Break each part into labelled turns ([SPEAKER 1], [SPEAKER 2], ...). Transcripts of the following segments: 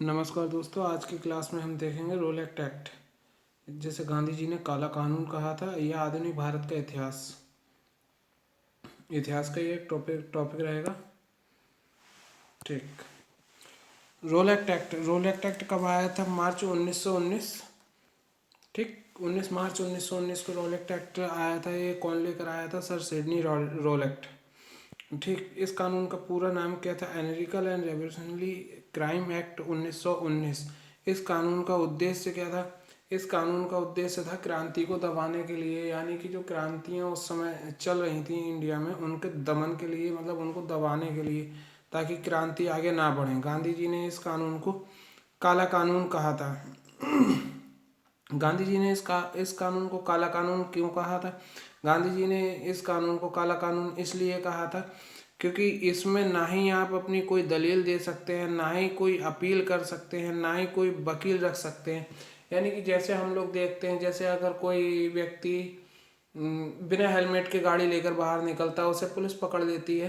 [SPEAKER 1] नमस्कार दोस्तों, आज की क्लास में हम देखेंगे रोल एक्ट। जिसे गांधी जी ने काला कानून कहा था, यह आधुनिक भारत का इतिहास का ये एक टॉपिक रहेगा। ठीक। रोल एक्ट कब आया था? मार्च 1919। ठीक, 19 मार्च 1919 को रोल एक्ट आया था। ये कौन लेकर आया था? Sir Sidney Rowlatt act. ठीक, इस कानून का पूरा नाम क्या था? Anarchical and revolutionary crime act 1919। इस कानून का उद्देश्य क्या था? इस कानून का उद्देश्य था क्रांति को दबाने के लिए, यानी कि जो क्रांतियां उस समय चल रही थी इंडिया में, उनके दमन के लिए, मतलब उनको दबाने के लिए, ताकि क्रांति आगे ना बढ़े। गांधी जी ने इस कानून को काला कानून कहा था। गांधी जी ने इस कानून को काला कानून क्यों कहा था? गांधी जी ने इस कानून को काला कानून इसलिए कहा था क्योंकि इसमें ना ही आप अपनी कोई दलील दे सकते हैं, ना ही कोई अपील कर सकते हैं, ना ही कोई वकील रख सकते हैं। यानी कि जैसे हम लोग देखते हैं, जैसे अगर कोई व्यक्ति बिना हेलमेट के गाड़ी लेकर बाहर निकलता है, उसे पुलिस पकड़ लेती है,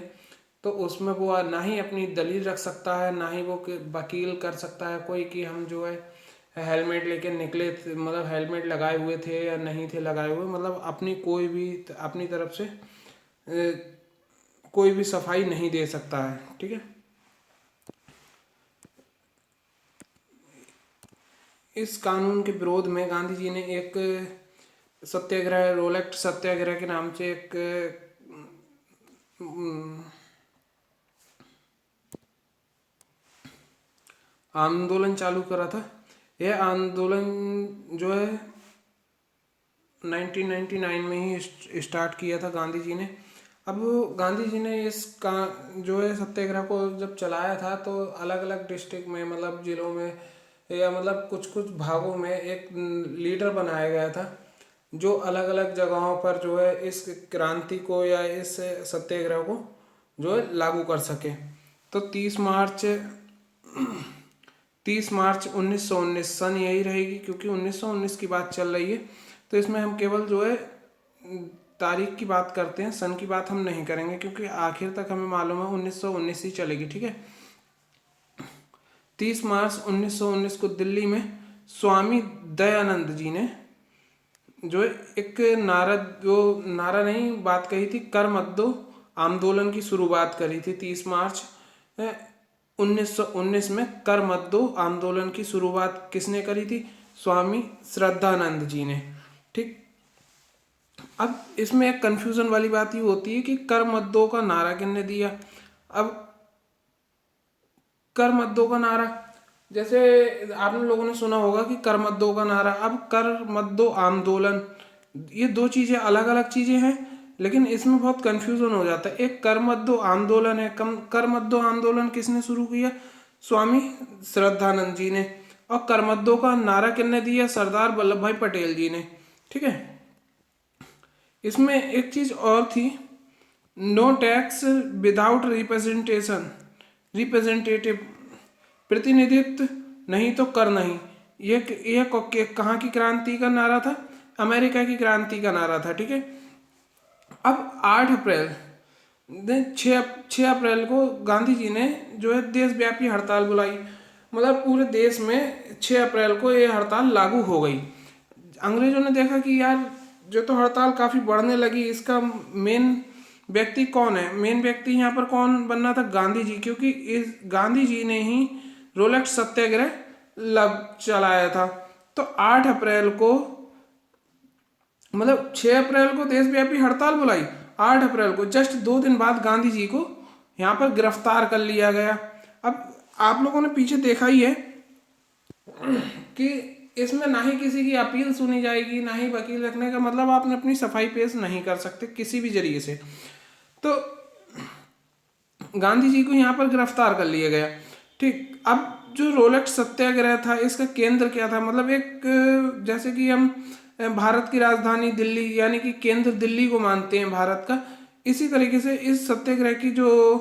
[SPEAKER 1] तो उसमें वो ना ही अपनी दलील रख सकता है, ना ही वो वकील कर सकता है कोई कि हम जो है हेलमेट लेके निकले थे, मतलब हेलमेट लगाए हुए थे या नहीं थे लगाए हुए, मतलब अपनी कोई भी अपनी तरफ से कोई भी सफाई नहीं दे सकता है। ठीक है। इस कानून के विरोध में गांधी जी ने एक सत्याग्रह, रोल एक्ट सत्याग्रह के नाम से एक आंदोलन चालू करा था। यह आंदोलन जो है 1999 में ही स्टार्ट किया था गांधी जी ने। अब गांधी जी ने इसका जो है सत्याग्रह को जब चलाया था, तो अलग अलग डिस्ट्रिक्ट में, मतलब जिलों में, या मतलब कुछ कुछ भागों में एक लीडर बनाया गया था, जो अलग अलग जगहों पर जो है इस क्रांति को या इस सत्याग्रह को जो है लागू कर सके। तो 30 मार्च 1919 सन यही रहेगी, क्योंकि 1919 की बात चल रही है, तो इसमें हम केवल जो है तारीख की बात करते हैं, सन की बात हम नहीं करेंगे, क्योंकि आखिर तक हमें मालूम है 1919 ही चलेगी। ठीक है। 30 मार्च 1919 को दिल्ली में स्वामी दयानंद जी ने जो एक नारा, जो नारा नहीं बात कही थी, कर मत दो आंदोलन की शुरुआत करी थी। 30 मार्च 1919 में कर मत दो आंदोलन की शुरुआत किसने करी थी? स्वामी श्रद्धानंद जी ने। ठीक। अब इसमें एक कंफ्यूजन वाली बात ये होती है कि कर मत दो का नारा किसने दिया। अब कर मत दो का नारा, जैसे आपने लोगों ने सुना होगा कि कर मत दो का नारा, अब कर मत दो आंदोलन, ये दो चीजें अलग अलग चीजें हैं, लेकिन इसमें बहुत कंफ्यूजन हो जाता है। एक कर मत दो आंदोलन है, कर मत दो आंदोलन किसने शुरू किया? स्वामी श्रद्धानंद जी ने। और कर मत दो का नारा किसने दिया? सरदार वल्लभ भाई पटेल जी ने। ठीक है। इसमें एक चीज और थी, नो टैक्स विदाउट रिप्रेजेंटेटिव, प्रतिनिधित्व नहीं तो कर नहीं। ये कहाँ की क्रांति का नारा था? अमेरिका की क्रांति का नारा था। ठीक है। अब 8 अप्रैल, 6 अप्रैल को गांधी जी ने जो है देशव्यापी हड़ताल बुलाई, मतलब पूरे देश में 6 अप्रैल को ये हड़ताल लागू हो गई। अंग्रेजों ने देखा कि यार जो तो हड़ताल काफ़ी बढ़ने लगी, इसका मेन व्यक्ति कौन है? मेन व्यक्ति यहाँ पर कौन बनना था? गांधी जी, क्योंकि इस गांधी जी ने ही रोलेक्ट सत्याग्रह चलाया था। तो 8 अप्रैल को, मतलब 6 अप्रैल को देशव्यापी हड़ताल बुलाई, 8 अप्रैल को जस्ट 2 दिन बाद गांधी जी को यहाँ पर गिरफ्तार कर लिया गया। अब आप लोगों ने पीछे देखा ही है कि इसमें ना ही किसी की अपील सुनी जाएगी, ना ही वकील रखने का, मतलब आप अपनी सफाई पेश नहीं कर सकते किसी भी जरिए से। तो गांधी जी को यहाँ पर गिरफ्तार कर लिया गया। ठीक। अब जो रोलेक्ट सत्याग्रह था, इसका केंद्र क्या था? मतलब एक जैसे कि हम भारत की राजधानी दिल्ली, यानी कि केंद्र दिल्ली को मानते हैं भारत का, इसी तरीके से इस सत्याग्रह की जो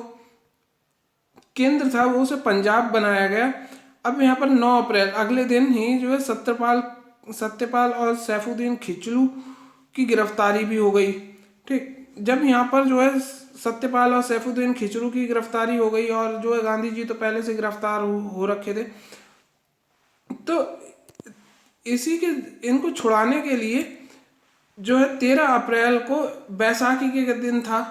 [SPEAKER 1] केंद्र था वो उसे पंजाब बनाया गया। अब यहाँ पर 9 अप्रैल, अगले दिन ही जो है सत्यपाल और सैफुद्दीन खिचलू की गिरफ्तारी भी हो गई। ठीक। जब यहाँ पर जो है सत्यपाल और सैफुद्दीन खिचलू की गिरफ्तारी हो गई, और जो है गांधी जी तो पहले से गिरफ्तार हो रखे थे, तो इसी के इनको छुड़ाने के लिए जो है 13 अप्रैल को बैसाखी के दिन था,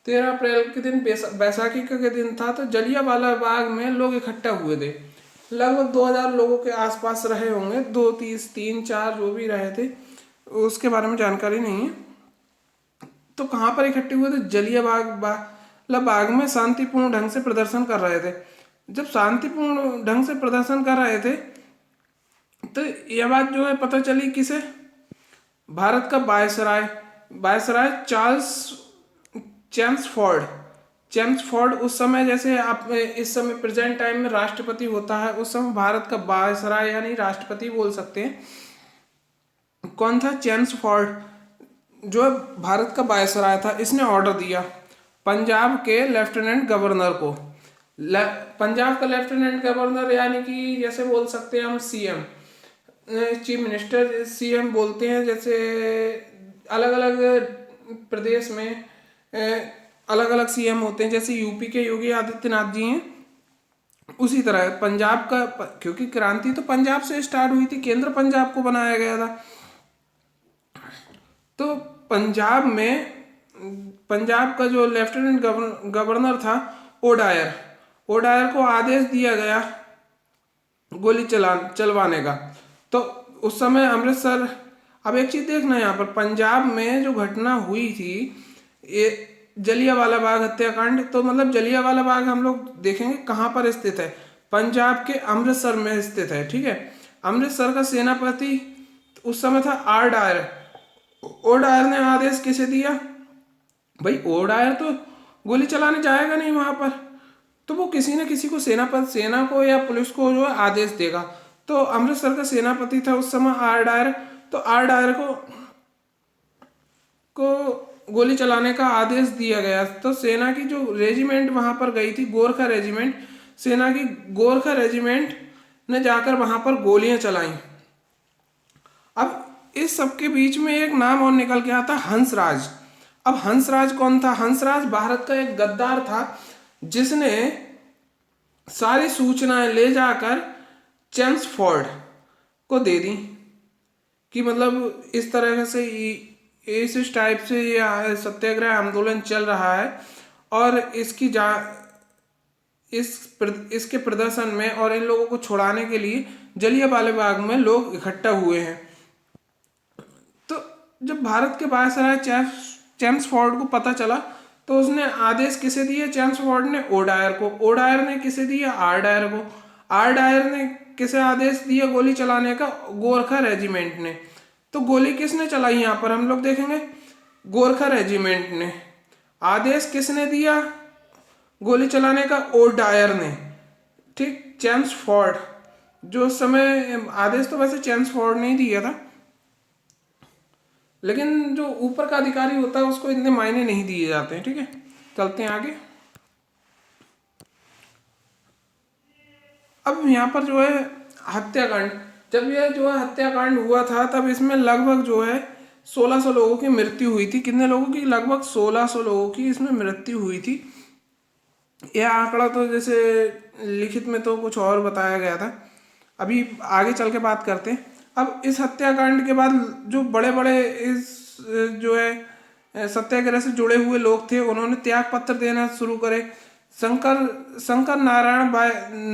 [SPEAKER 1] 13 अप्रैल के दिन बैसाखी के दिन था, तो जलियांवाला बाग में लोग इकट्ठा हुए थे। लगभग 2000 लोगों के आसपास रहे होंगे, 2 30 3 4 जो भी रहे थे उसके बारे में जानकारी नहीं है। तो कहाँ पर इकट्ठे हुए थे? जलियांवाला बाग में शांतिपूर्ण ढंग से प्रदर्शन कर रहे थे। जब शांतिपूर्ण ढंग से प्रदर्शन कर रहे थे तो यह बात जो है पता चली किसे? भारत का वायसराय वायसराय चार्ल्स चेम्सफोर्ड उस समय, जैसे आप इस समय प्रेजेंट टाइम में राष्ट्रपति होता है, उस समय भारत का वायसराय यानी राष्ट्रपति बोल सकते हैं। कौन था? चेम्सफोर्ड, जो भारत का वायसराय था। इसने ऑर्डर दिया पंजाब के लेफ्टिनेंट गवर्नर को। पंजाब का लेफ्टिनेंट गवर्नर यानी कि जैसे बोल सकते हैं हम सीएम, चीफ मिनिस्टर, सीएम बोलते हैं। जैसे अलग अलग प्रदेश में अलग अलग सीएम होते हैं, जैसे यूपी के योगी आदित्यनाथ जी हैं, उसी तरह पंजाब का, क्योंकि क्रांति तो पंजाब से स्टार्ट हुई थी, केंद्र पंजाब को बनाया गया था। तो पंजाब में पंजाब का जो लेफ्टिनेंट गवर्नर था ओडायर को आदेश दिया गया गोली चलवाने का। तो उस समय अमृतसर, अब एक चीज देखना यहाँ पर, पंजाब में जो घटना हुई थी ये जलियांवाला बाग हत्याकांड, तो मतलब जलियांवाला बाग हम लोग देखेंगे कहाँ पर स्थित है, पंजाब के अमृतसर में स्थित है। ठीक है, अमृतसर का सेनापति उस समय था ओडायर ने आदेश किसे दिया? भाई ओडायर तो गोली चलाने जाएगा नहीं वहां पर, तो वो किसी न किसी को सेना को या पुलिस को जो है आदेश देगा। तो अमृतसर का सेनापति था उस समय आर डायर, तो आर डायर को गोली चलाने का आदेश दिया गया। तो सेना की जो रेजिमेंट वहां पर गई थी, गोरखा रेजिमेंट, सेना की गोरखा रेजिमेंट ने जाकर वहां पर गोलियां चलाई। अब इस सबके बीच में एक नाम और निकल के आता, हंसराज। अब हंसराज कौन था? हंसराज भारत का एक गद्दार था जिसने सारी सूचनाएं ले जाकर चेम्सफोर्ड को दे दी कि मतलब इस तरह से इस टाइप से ये सत्याग्रह आंदोलन चल रहा है और इसके प्रदर्शन में और इन लोगों को छुड़ाने के लिए जलियांवाला बाग में लोग इकट्ठा हुए हैं। तो जब भारत के वायसराय चेम्सफोर्ड को पता चला तो उसने आदेश किसे दिए? चेम्सफोर्ड ने ओडायर को। ओडायर ने किसे दिया? आर डायर को। आर डायर ने किसे आदेश दिया गोली चलाने का? गोरखा रेजिमेंट ने। तो गोली किसने चलाई यहाँ पर हम लोग देखेंगे? गोरखा रेजिमेंट ने। आदेश किसने दिया गोली चलाने का? ओडायर ने। ठीक, चेम्सफोर्ड जो उस समय आदेश तो वैसे चेम्सफोर्ड ने ही दिया था, लेकिन जो ऊपर का अधिकारी होता है उसको इतने मायने नहीं दिए जाते हैं। ठीक है, चलते हैं आगे। अब यहाँ पर जो है हत्याकांड, जब यह जो है हत्याकांड हुआ था तब इसमें लगभग जो है 1600 लोगों की मृत्यु हुई थी। कितने लोगों की? लगभग 1600 लोगों की इसमें मृत्यु हुई थी। यह आंकड़ा तो जैसे लिखित में तो कुछ और बताया गया था, अभी आगे चल के बात करते हैं। अब इस हत्याकांड के बाद जो बड़े बड़े इस जो है सत्याग्रह से जुड़े हुए लोग थे उन्होंने त्याग पत्र देना शुरू करे। शंकर नारायण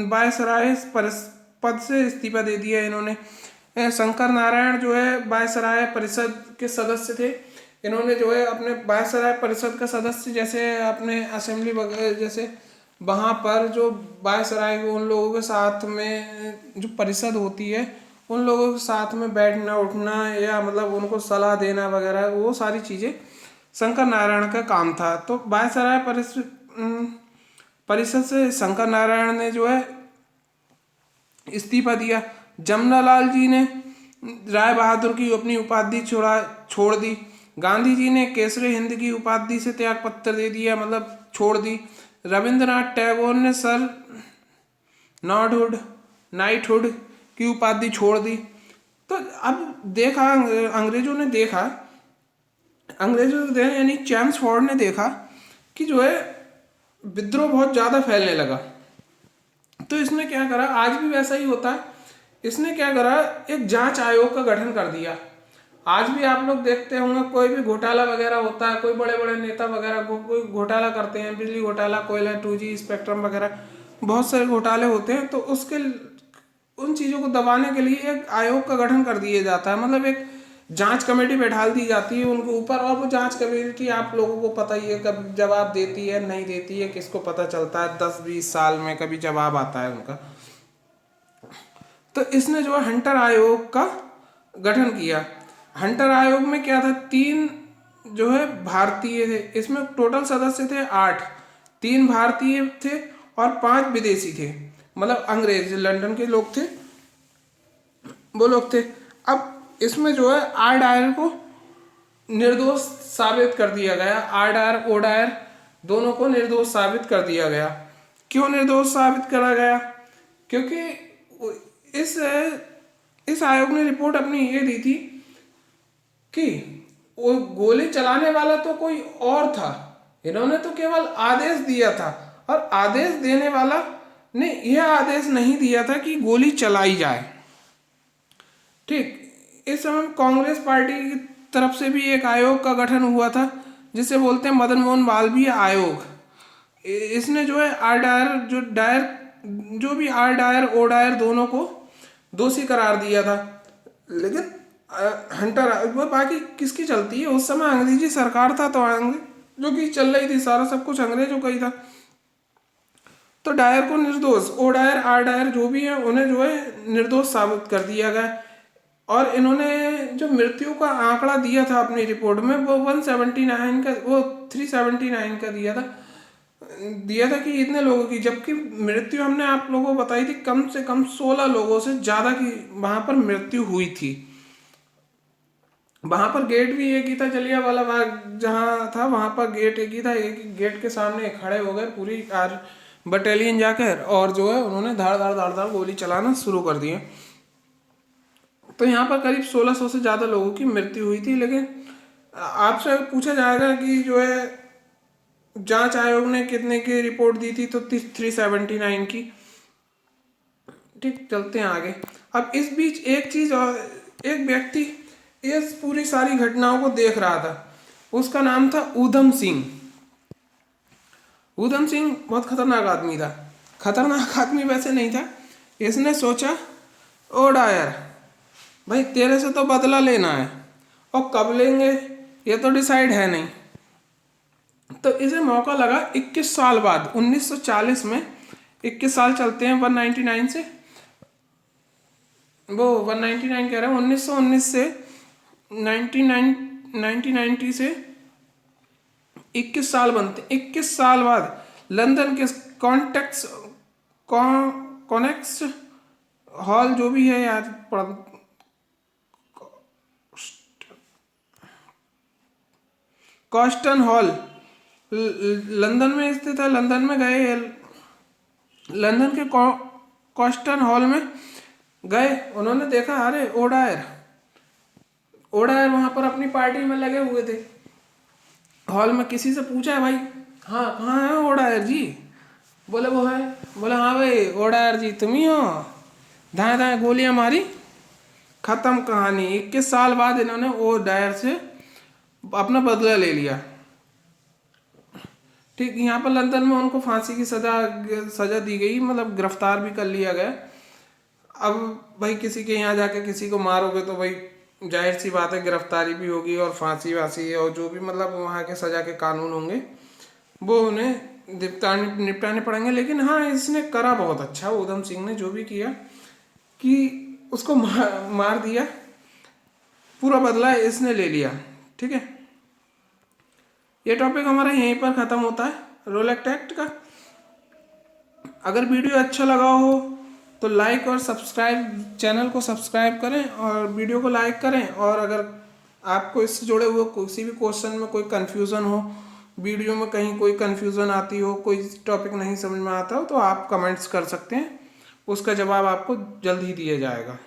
[SPEAKER 1] वायसराय पद से इस्तीफा दे दिया इन्होंने। शंकर नारायण जो है वायसराय परिषद के सदस्य थे। इन्होंने जो है अपने वायसराय परिषद का सदस्य, जैसे अपने असेंबली वगैरह, जैसे वहाँ पर जो वायसराय को उन लोगों के साथ में जो परिषद होती है उन लोगों के साथ में बैठना उठना या मतलब उनको सलाह देना वगैरह, वो सारी चीज़ें शंकर नारायण का काम था। तो वायसराय परिषद से शंकर नारायण ने जो है इस्तीफा दिया। जमनालाल जी ने राय बहादुर की अपनी उपाधि छोड़ दी। गांधी जी ने केसरी हिंद की उपाधि से त्याग पत्र दे दिया, मतलब छोड़ दी। रविंद्रनाथ टैगोर ने सर नाइटहुड की उपाधि छोड़ दी। तो अब देखा अंग्रेजों ने यानी चेम्सफोर्ड ने देखा कि जो है विद्रोह बहुत ज़्यादा फैलने लगा। तो इसने क्या करा, आज भी वैसा ही होता है इसने क्या करा, एक जांच आयोग का गठन कर दिया। आज भी आप लोग देखते होंगे कोई भी घोटाला वगैरह होता है, कोई बड़े बड़े नेता वगैरह कोई घोटाला करते हैं, बिजली घोटाला, कोयला 2G स्पेक्ट्रम वगैरह बहुत सारे घोटाले होते हैं, तो उसके उन चीज़ों को दबाने के लिए एक आयोग का गठन कर दिया जाता है, मतलब एक जांच कमेटी बैठा दी जाती है उनके ऊपर। और वो जांच कमेटी आप लोगों को पता ही है कब जवाब देती है नहीं देती है, किसको पता चलता है, 10-20 साल में कभी जवाब आता है उनका। तो इसने जो है हंटर आयोग का गठन किया। हंटर आयोग में क्या था, 3 जो है भारतीय थे, इसमें टोटल सदस्य थे 8, 3 भारतीय थे और 5 विदेशी थे, मतलब अंग्रेज लंदन के लोग थे, वो लोग थे। अब इसमें जो है आर डायर को निर्दोष साबित कर दिया गया, आर डायर ओ डायर दोनों को निर्दोष साबित कर दिया गया। क्यों निर्दोष साबित करा गया, क्योंकि इस आयोग ने रिपोर्ट अपनी ये दी थी कि वो गोली चलाने वाला तो कोई और था, इन्होंने तो केवल आदेश दिया था, और आदेश देने वाला ने यह आदेश नहीं दिया था कि गोली चलाई जाए। ठीक, इस समय कांग्रेस पार्टी की तरफ से भी एक आयोग का गठन हुआ था, जिसे बोलते हैं मदन मोहन मालवीय आयोग। इसने जो है आर डायर जो भी आर डायर ओ डायर दोनों को दोषी करार दिया था। लेकिन हंटर वो बाकी किसकी चलती है, उस समय अंग्रेजी सरकार था, तो जो कि चल रही थी, सारा सब कुछ अंग्रेजों का ही था। तो डायर को निर्दोष, ओ डायर आर डायर जो भी है उन्हें जो है निर्दोष साबित कर दिया गया। और इन्होंने जो मृत्यु का आंकड़ा दिया था अपनी रिपोर्ट में, वो 179 का, वो 379 का दिया था कि इतने लोगों की, जबकि मृत्यु हमने आप लोगों को बताई थी कम से कम 16 लोगों से ज़्यादा की वहाँ पर मृत्यु हुई थी। वहाँ पर गेट भी एक ही था, जलियांवाला बाग जहाँ था वहाँ पर गेट एक ही था, एक गेट के सामने खड़े हो गए पूरी बटालियन जाकर, और जो है उन्होंने धाड़ धाड़ धाड़ धाड़ गोली चलाना शुरू कर दिए। तो यहाँ पर करीब 1600 से ज़्यादा लोगों की मृत्यु हुई थी। लेकिन आपसे पूछा जाएगा कि जो है जांच आयोग ने कितने की रिपोर्ट दी थी, तो 379 की। ठीक, चलते हैं आगे। अब इस बीच एक चीज और, एक व्यक्ति इस पूरी सारी घटनाओं को देख रहा था, उसका नाम था ऊधम सिंह। ऊधम सिंह बहुत खतरनाक आदमी था। खतरनाक आदमी वैसे नहीं था, इसने सोचा ओ डायर भाई तेरे से तो बदला लेना है, और कब लेंगे ये तो डिसाइड है नहीं। तो इसे मौका लगा 21 साल बाद, 1940 में, 21 साल चलते हैं 199 से, वो 199 कह रहा हूँ, 1919 से 1990 से 21 साल बनते, 21 साल बाद लंदन के कॉनेक्स हॉल जो भी है यार, कॉस्टन हॉल लंदन में स्थित है, लंदन में गए, लंदन के कॉस्टन हॉल में गए, उन्होंने देखा अरे ओ डायर वहां पर अपनी पार्टी में लगे हुए थे। हॉल में किसी से पूछा है भाई, हाँ कहाँ है ओ डायर जी, बोले वो है, बोले हाँ भाई ओ डायर जी तुम ही हो, दाएं दाएं गोलियां मारी, खत्म कहानी। 21 साल बाद इन्होंने ओ डायर से अपना बदला ले लिया। ठीक, यहाँ पर लंदन में उनको फांसी की सजा दी गई, मतलब गिरफ्तार भी कर लिया गया। अब भाई किसी के यहाँ जाके किसी को मारोगे तो भाई जाहिर सी बात है गिरफ्तारी भी होगी और फांसी वासी, और जो भी मतलब वहाँ के सजा के कानून होंगे वो उन्हें निपटाने पड़ेंगे। लेकिन हाँ, इसने करा बहुत अच्छा ऊधम सिंह ने, जो भी किया कि उसको मार दिया, पूरा बदला इसने ले लिया। ठीक है, ये टॉपिक हमारा यहीं पर ख़त्म होता है रोलेक्ट एक्ट का। अगर वीडियो अच्छा लगा हो तो लाइक और सब्सक्राइब, चैनल को सब्सक्राइब करें और वीडियो को लाइक करें। और अगर आपको इससे जुड़े हुए किसी भी क्वेश्चन में कोई कन्फ्यूज़न हो, वीडियो में कहीं कोई कन्फ्यूज़न आती हो, कोई टॉपिक नहीं समझ में आता हो, तो आप कमेंट्स कर सकते हैं, उसका जवाब आपको जल्द ही दिया जाएगा।